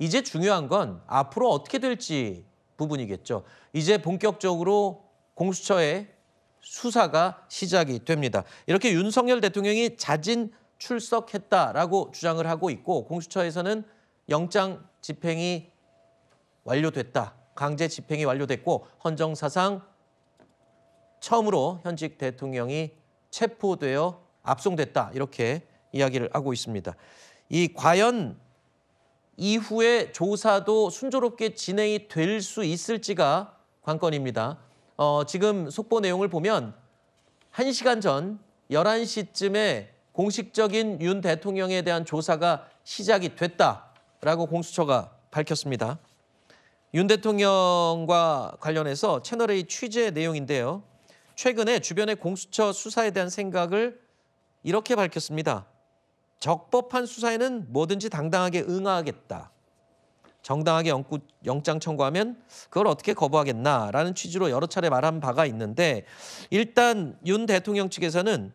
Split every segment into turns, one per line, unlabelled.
이제 중요한 건 앞으로 어떻게 될지 부분이겠죠. 이제 본격적으로 공수처의 수사가 시작이 됩니다. 이렇게 윤석열 대통령이 자진 출석했다라고 주장을 하고 있고 공수처에서는 영장 집행이 완료됐다. 강제 집행이 완료됐고 헌정사상 처음으로 현직 대통령이 체포되어 압송됐다. 이렇게 이야기를 하고 있습니다. 이 과연 이후에 조사도 순조롭게 진행이 될 수 있을지가 관건입니다. 지금 속보 내용을 보면 1시간 전 11시쯤에 공식적인 윤 대통령에 대한 조사가 시작이 됐다라고 공수처가 밝혔습니다. 윤 대통령과 관련해서 채널A 취재 내용인데요. 최근에 주변의 공수처 수사에 대한 생각을 이렇게 밝혔습니다. 적법한 수사에는 뭐든지 당당하게 응하겠다. 정당하게 영장 청구하면 그걸 어떻게 거부하겠나라는 취지로 여러 차례 말한 바가 있는데 일단 윤 대통령 측에서는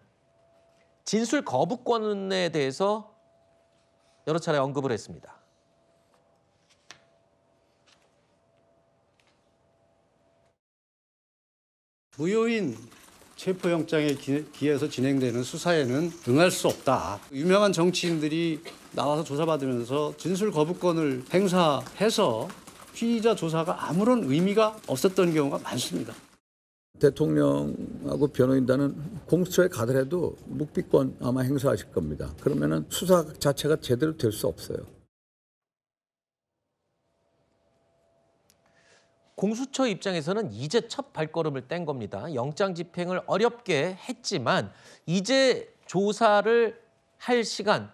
진술 거부권에 대해서 여러 차례 언급을 했습니다.
무효인 체포영장에 기해서 진행되는 수사에는 응할 수 없다. 유명한 정치인들이 나와서 조사받으면서 진술 거부권을 행사해서 피의자 조사가 아무런 의미가 없었던 경우가 많습니다.
대통령하고 변호인단은 공수처에 가더라도 묵비권 아마 행사하실 겁니다. 그러면은 수사 자체가 제대로 될 수 없어요.
공수처 입장에서는 이제 첫 발걸음을 뗀 겁니다. 영장 집행을 어렵게 했지만 이제 조사를 할 시간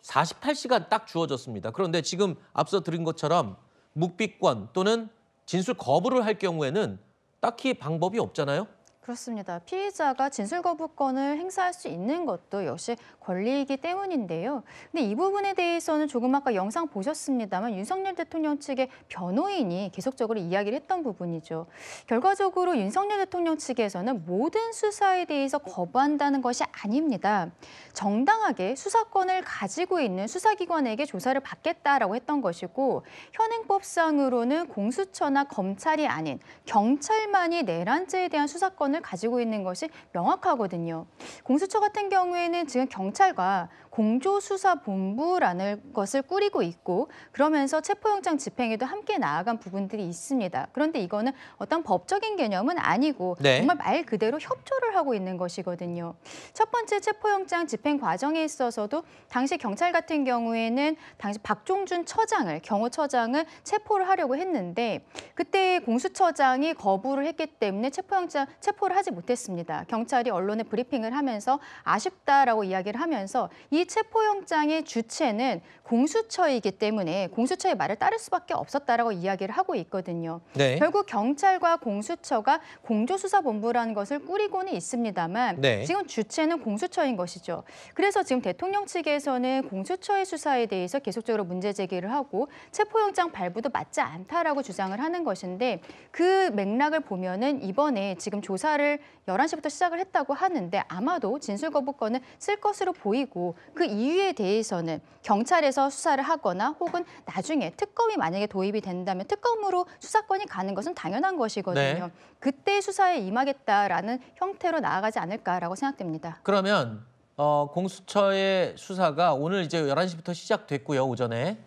48시간 딱 주어졌습니다. 그런데 지금 앞서 들은 것처럼 묵비권 또는 진술 거부를 할 경우에는 딱히 방법이 없잖아요.
그렇습니다. 피의자가 진술 거부권을 행사할 수 있는 것도 역시 권리이기 때문인데요. 근데 이 부분에 대해서는 조금 아까 영상 보셨습니다만 윤석열 대통령 측의 변호인이 계속적으로 이야기를 했던 부분이죠. 결과적으로 윤석열 대통령 측에서는 모든 수사에 대해서 거부한다는 것이 아닙니다. 정당하게 수사권을 가지고 있는 수사기관에게 조사를 받겠다라고 했던 것이고 현행법상으로는 공수처나 검찰이 아닌 경찰만이 내란죄에 대한 수사권을 가지고 있는 것이 명확하거든요. 공수처 같은 경우에는 지금 경찰과 공조수사본부라는 것을 꾸리고 있고 그러면서 체포영장 집행에도 함께 나아간 부분들이 있습니다. 그런데 이거는 어떤 법적인 개념은 아니고 정말 말 그대로 협조를 하고 있는 것이거든요. 첫 번째 체포영장 집행 과정에 있어서도 당시 경찰 같은 경우에는 당시 박종준 처장을 경호처장을 체포를 하려고 했는데 그때 공수처장이 거부를 했기 때문에 체포를 하지 못했습니다. 경찰이 언론에 브리핑을 하면서 아쉽다라고 이야기를 하면서 이 체포영장의 주체는 공수처이기 때문에 공수처의 말을 따를 수밖에 없었다라고 이야기를 하고 있거든요. 결국 경찰과 공수처가 공조수사본부라는 것을 꾸리고는 있습니다만 지금 주체는 공수처인 것이죠. 그래서 지금 대통령 측에서는 공수처의 수사에 대해서 계속적으로 문제 제기를 하고 체포영장 발부도 맞지 않다라고 주장을 하는 것인데 그 맥락을 보면은 이번에 지금 조사를 11시부터 시작을 했다고 하는데 아마도 진술 거부권을 쓸 것으로 보이고 그 이유에 대해서는 경찰에서 수사를 하거나 혹은 나중에 특검이 만약에 도입이 된다면 특검으로 수사권이 가는 것은 당연한 것이거든요. 그때 수사에 임하겠다라는 형태로 나아가지 않을까라고 생각됩니다.
그러면 공수처의 수사가 오늘 이제 11시부터 시작됐고요, 오전에.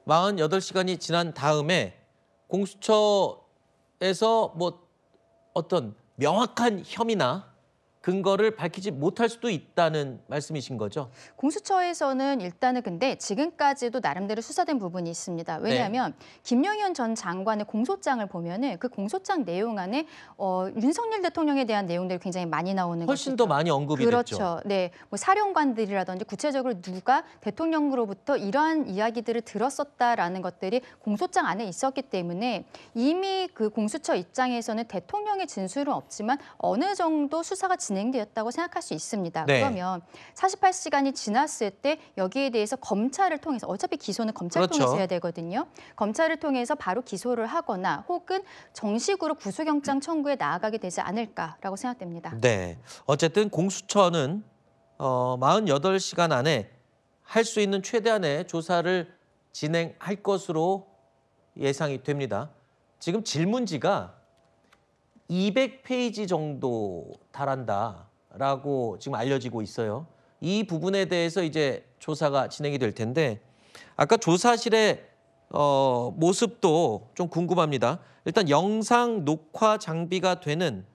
48시간이 지난 다음에 공수처에서 뭐 어떤 명확한 혐의나 근거를 밝히지 못할 수도 있다는 말씀이신 거죠?
공수처에서는 일단은 근데 지금까지도 나름대로 수사된 부분이 있습니다. 왜냐하면 김용현 전 장관의 공소장을 보면은 그 공소장 내용 안에 윤석열 대통령에 대한 내용들이 굉장히 많이 나오는
훨씬 더 많이 언급이 됐죠.
그렇죠. 뭐 사령관들이라든지 구체적으로 누가 대통령으로부터 이러한 이야기들을 들었었다라는 것들이 공소장 안에 있었기 때문에 이미 그 공수처 입장에서는 대통령의 진술은 없지만 어느 정도 수사가 진행되었다고 생각할 수 있습니다. 그러면 48시간이 지났을 때 여기에 대해서 검찰을 통해서 어차피 기소는 검찰을 통해서 해야 되거든요. 검찰을 통해서 바로 기소를 하거나 혹은 정식으로 구속영장 청구에 나아가게 되지 않을까라고 생각됩니다.
어쨌든 공수처는 48시간 안에 할 수 있는 최대한의 조사를 진행할 것으로 예상이 됩니다. 지금 질문지가 200페이지 정도 달한다라고 지금 알려지고 있어요. 이 부분에 대해서 이제 조사가 진행이 될 텐데 아까 조사실의 모습도 좀 궁금합니다. 일단 영상 녹화 장비가 되는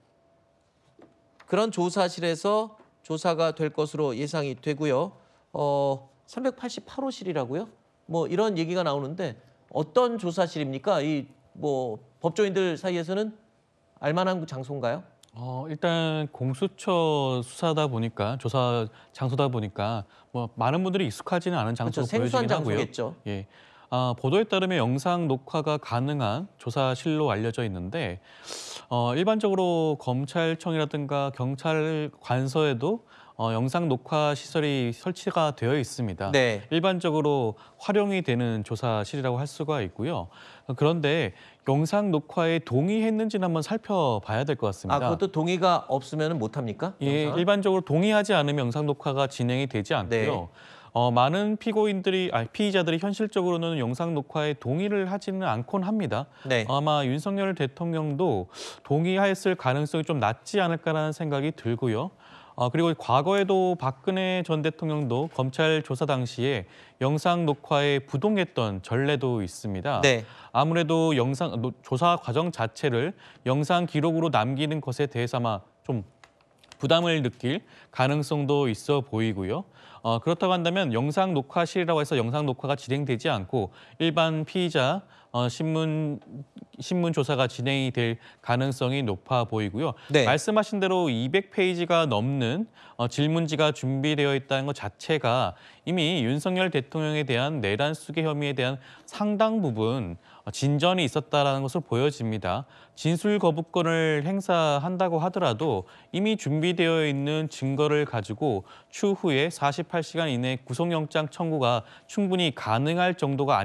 그런 조사실에서 조사가 될 것으로 예상이 되고요. 388호실이라고요? 뭐 이런 얘기가 나오는데 어떤 조사실입니까? 이 뭐 법조인들 사이에서는 알만한 장소인가요?
일단 공수처 수사다 보니까 조사 장소다 보니까 뭐 많은 분들이 익숙하지는 않은 장소로
그렇죠. 생소한
보여지긴 하고요.
장소겠죠.
예. 보도에 따르면 영상 녹화가 가능한 조사실로 알려져 있는데 일반적으로 검찰청이라든가 경찰 관서에도 영상 녹화 시설이 설치가 되어 있습니다.
네.
일반적으로 활용이 되는 조사실이라고 할 수가 있고요. 그런데 영상 녹화에 동의했는지는 한번 살펴봐야 될 것 같습니다.
그것도 동의가 없으면 못합니까?
예,
영상은?
일반적으로 동의하지 않으면 영상 녹화가 진행이 되지 않고요. 많은 피의자들이 현실적으로는 영상 녹화에 동의를 하지는 않곤 합니다.
네.
아마 윤석열 대통령도 동의했을 가능성이 좀 낮지 않을까라는 생각이 들고요. 그리고 과거에도 박근혜 전 대통령도 검찰 조사 당시에 영상 녹화에 부동했던 전례도 있습니다.
네.
아무래도 조사 과정 자체를 영상 기록으로 남기는 것에 대해서 아마 좀 부담을 느낄 가능성도 있어 보이고요. 그렇다고 한다면 영상 녹화실이라고 해서 영상 녹화가 진행되지 않고 일반 피의자 신문 조사가 진행이 될 가능성이 높아 보이고요.
네.
말씀하신 대로 200페이지가 넘는 질문지가 준비되어 있다는 것 자체가 이미 윤석열 대통령에 대한 내란 수계 혐의에 대한 상당 부분 진전이 있었다는 것으로 보여집니다. 진술 거부권을 행사한다고 하더라도 이미 준비되어 있는 증거를 가지고 추후에 48시간 이내 구속영장 청구가 충분히 가능할 정도가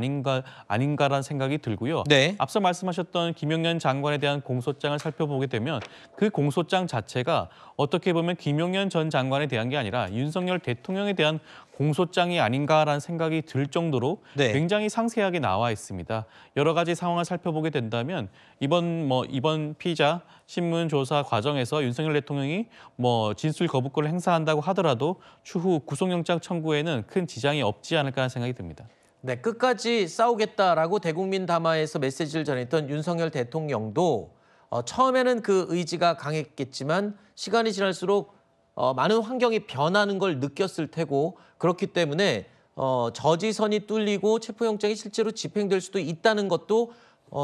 아닌가라는 생각이 들고요.
네.
앞서 말씀하셨던 김용현 장관에 대한 공소장을 살펴보게 되면 그 공소장 자체가 어떻게 보면 김용현 전 장관에 대한 게 아니라 윤석열 대통령에 대한 공소장이 아닌가라는 생각이 들 정도로
네.
굉장히 상세하게 나와 있습니다. 여러 가지 상황을 살펴보게 된다면 이번 피의자 신문 조사 과정에서 윤석열 대통령이 진술 거부권을 행사한다고 하더라도 추후 구속영장 청구에는 큰 지장이 없지 않을까 하는 생각이 듭니다.
네, 끝까지 싸우겠다라고 대국민 담화에서 메시지를 전했던 윤석열 대통령도 처음에는 그 의지가 강했겠지만 시간이 지날수록 많은 환경이 변하는 걸 느꼈을 테고 그렇기 때문에 저지선이 뚫리고 체포영장이 실제로 집행될 수도 있다는 것도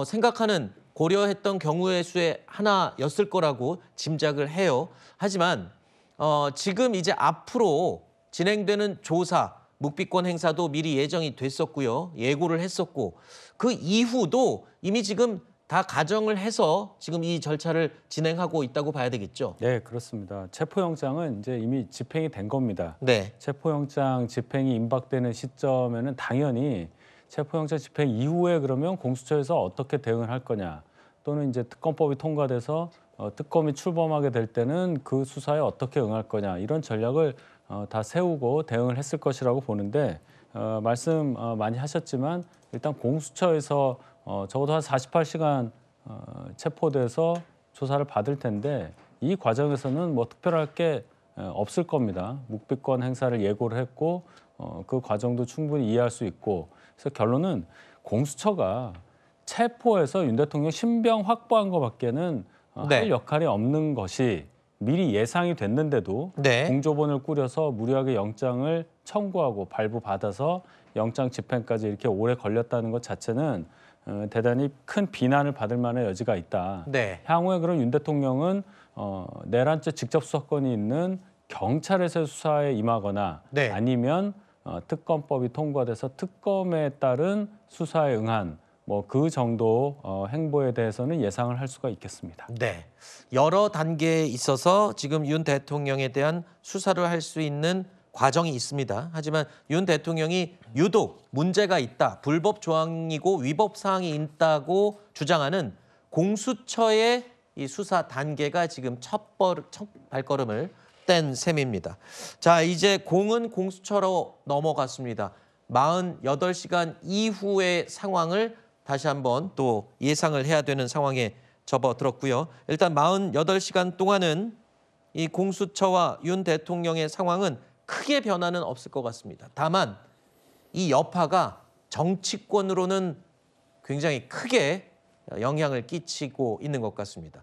생각하는 고려했던 경우의 수의 하나였을 거라고 짐작을 해요. 하지만 지금 이제 앞으로 진행되는 조사, 묵비권 행사도 미리 예정이 됐었고요. 예고를 했었고 그 이후도 이미 지금 다 가정을 해서 지금 이 절차를 진행하고 있다고 봐야 되겠죠.
네, 그렇습니다. 체포영장은 이제 이미 집행이 된 겁니다.
네.
체포영장 집행이 임박되는 시점에는 당연히 체포영장 집행 이후에 그러면 공수처에서 어떻게 대응을 할 거냐 또는 이제 특검법이 통과돼서 특검이 출범하게 될 때는 그 수사에 어떻게 응할 거냐 이런 전략을 다 세우고 대응을 했을 것이라고 보는데 말씀 많이 하셨지만 일단 공수처에서 적어도 한 48시간 체포돼서 조사를 받을 텐데 이 과정에서는 특별할 게 없을 겁니다. 묵비권 행사를 예고를 했고 그 과정도 충분히 이해할 수 있고 그래서 결론은 공수처가 체포해서 윤 대통령 신병 확보한 것밖에는 할 역할이 없는 것이 미리 예상이 됐는데도 공조본을 꾸려서 무리하게 영장을 청구하고 발부받아서 영장 집행까지 이렇게 오래 걸렸다는 것 자체는 대단히 큰 비난을 받을 만한 여지가 있다. 향후에 그럼 윤 대통령은 내란죄 직접 수사권이 있는 경찰에서 수사에 임하거나 아니면 특검법이 통과돼서 특검에 따른 수사에 응한 그 정도 행보에 대해서는 예상을 할 수가 있겠습니다.
네, 여러 단계에 있어서 지금 윤 대통령에 대한 수사를 할 수 있는 과정이 있습니다. 하지만 윤 대통령이 유독 문제가 있다, 불법 조항이고 위법 사항이 있다고 주장하는 공수처의 이 수사 단계가 지금 첫 발걸음을 뗀 셈입니다. 자, 이제 공은 공수처로 넘어갔습니다. 48시간 이후의 상황을 다시 한번 또 예상을 해야 되는 상황에 접어들었고요. 일단 48시간 동안은 이 공수처와 윤 대통령의 상황은 크게 변화는 없을 것 같습니다. 다만 이 여파가 정치권으로는 굉장히 크게 영향을 끼치고 있는 것 같습니다.